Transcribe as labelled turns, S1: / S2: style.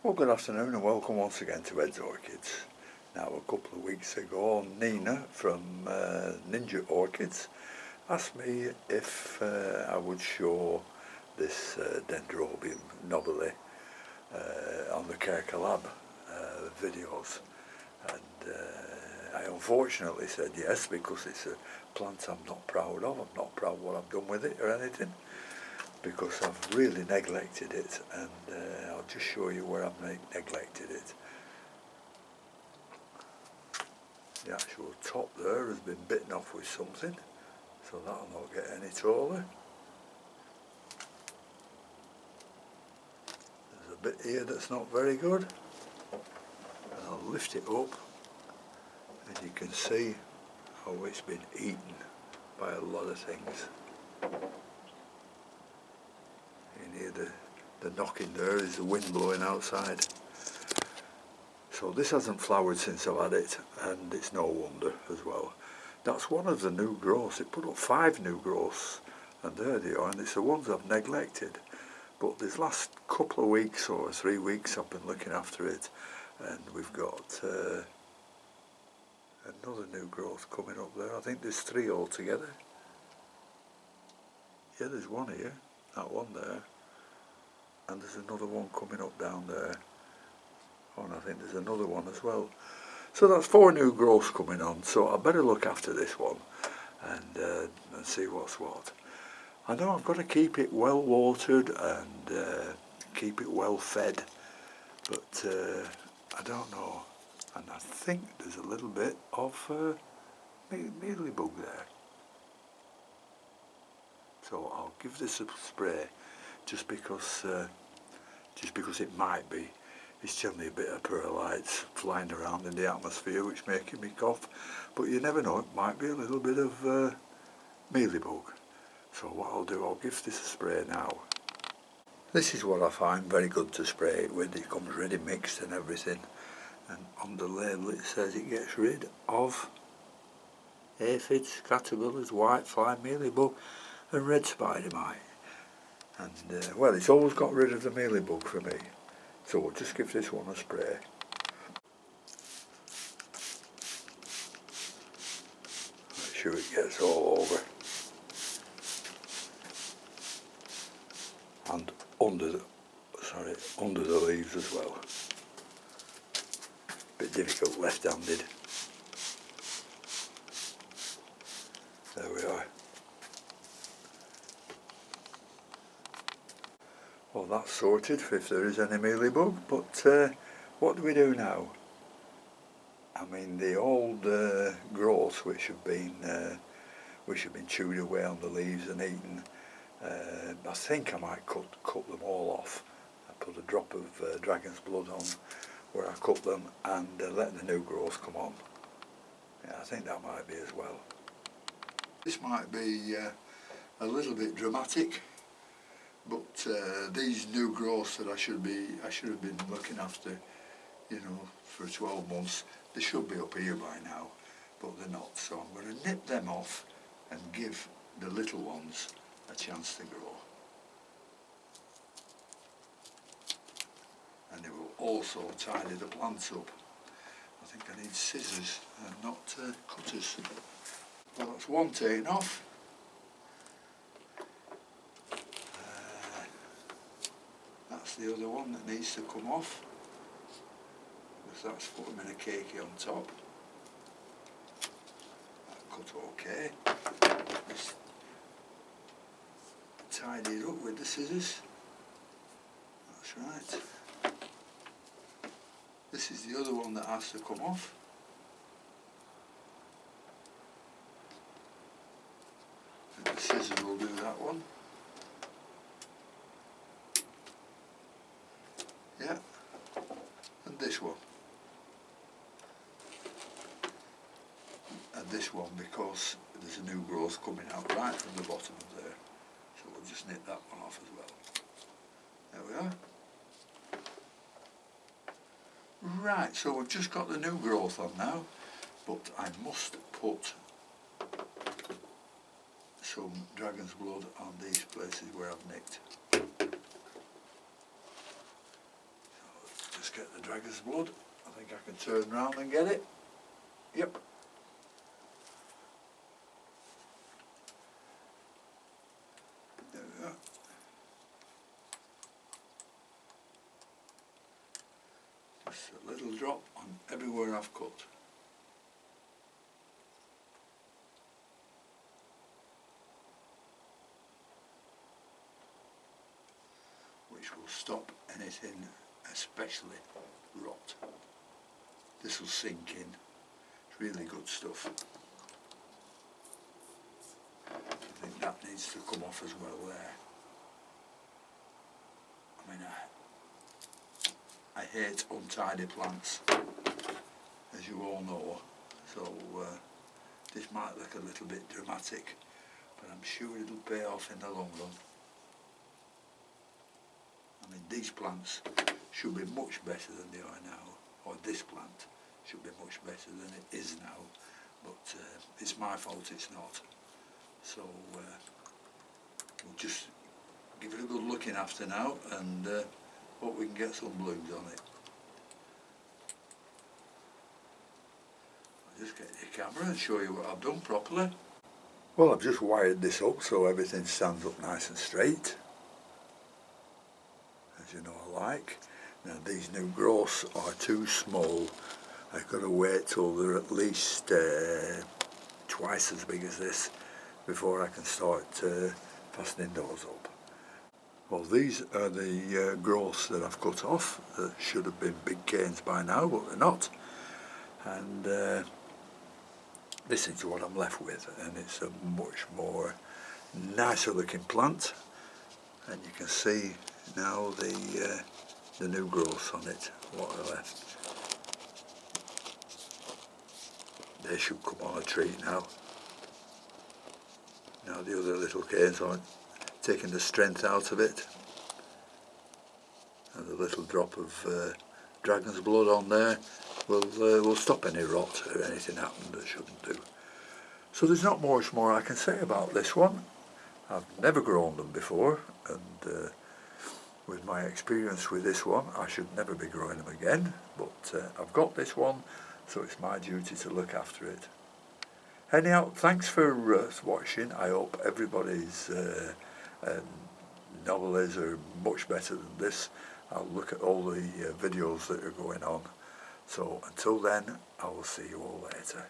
S1: Well, good afternoon and welcome once again to Ed's Orchids. Now, a couple of weeks ago, Nina from Ninja Orchids asked me if I would show this Dendrobium nobile on the Care Collab videos, and I unfortunately said yes because it's a plant I'm not proud of. I'm not proud of what I've done with it or anything, because I've really neglected it, and I'll just show you where I've neglected it. The actual top there has been bitten off with something, so that'll not get any taller. There's a bit here that's not very good, and I'll lift it up, and you can see how it's been eaten by a lot of things. You hear the knocking there is the wind blowing outside. So this hasn't flowered since I've had it, and it's no wonder as well. That's one of the new growths. It put up 5 new growths, and there they are, and it's the ones I've neglected. But this last couple of weeks or 3 weeks I've been looking after it, and we've got another new growth coming up there. I think there's 3 altogether. Yeah, there's one here, that one there, and there's another one coming up down there. Oh, and I think there's another one as well. So that's 4 new growths coming on, so I better look after this one and see what's what. I know I've got to keep it well watered and keep it well fed, but I don't know. And I think there's a little bit of mealybug there. So I'll give this a spray just because it might be. It's generally a bit of perlites flying around in the atmosphere which making me cough, but you never know, it might be a little bit of mealybug. So what I'll do, I'll give this a spray now. This is what I find very good to spray it with. It comes ready mixed and everything, and on the label it says it gets rid of aphids, caterpillars, whitefly, mealybug and red spider mite. And well, it's always got rid of the mealybug for me. So we'll just give this one a spray. Make sure it gets all over. And under the leaves as well. Bit difficult left-handed. There we are. Well, that's sorted if there is any mealybug, but what do we do now? I mean, the old growths which have been chewed away on the leaves and eaten, I think I might cut them all off. I put a drop of dragon's blood on where I cut them and let the new growth come on. Yeah, I think that might be as well. This might be a little bit dramatic, but these new growths that I should have been looking after, you know, for 12 months, they should be up here by now, but they're not. So I'm going to nip them off and give the little ones a chance to grow. And it will also tidy the plants up. I think I need scissors and not cutters. Well, that's one taken off. That's the other one that needs to come off, because that's putting in a cakey on top. That cut okay. Just tidy it up with the scissors. That's right. This is the other one that has to come off. And the scissors will do that one. Yeah, and this one. And this one, because there's a new growth coming out right from the bottom of there. So we'll just nip that one off as well. There we are. Right, so we've just got the new growth on now, but I must put some dragon's blood on these places where I've nicked. get the dragon's blood. I think I can turn around and get it. Yep. There we go. Just a little drop on everywhere I've cut. Which will stop anything, especially rot. This will sink in. It's really good stuff. I think that needs to come off as well there. I mean, I hate untidy plants, as you all know, so this might look a little bit dramatic, but I'm sure it'll pay off in the long run. I mean, these plants should be much better than they are now, or this plant should be much better than it is now, but it's my fault it's not. So we'll just give it a good looking after now and hope we can get some blooms on it. I'll just get the camera and show you what I've done properly. Well, I've just wired this up so everything stands up nice and straight, as you know I like. Now these new growths are too small. I've got to wait till they're at least twice as big as this before I can start fastening those up. Well, these are the growths that I've cut off. That should have been big canes by now, but they're not. And this is what I'm left with, and it's a much more nicer looking plant. And you can see now the new growths on it, what are left. They should come on a tree now. Now the other little canes aren't taking the strength out of it. And a little drop of dragon's blood on there will stop any rot or anything happen that shouldn't do. So there's not much more I can say about this one. I've never grown them before, and with my experience with this one I should never be growing them again, but I've got this one, so it's my duty to look after it. Anyhow, thanks for watching. I hope everybody's novelas are much better than this. I'll look at all the videos that are going on. So until then, I will see you all later.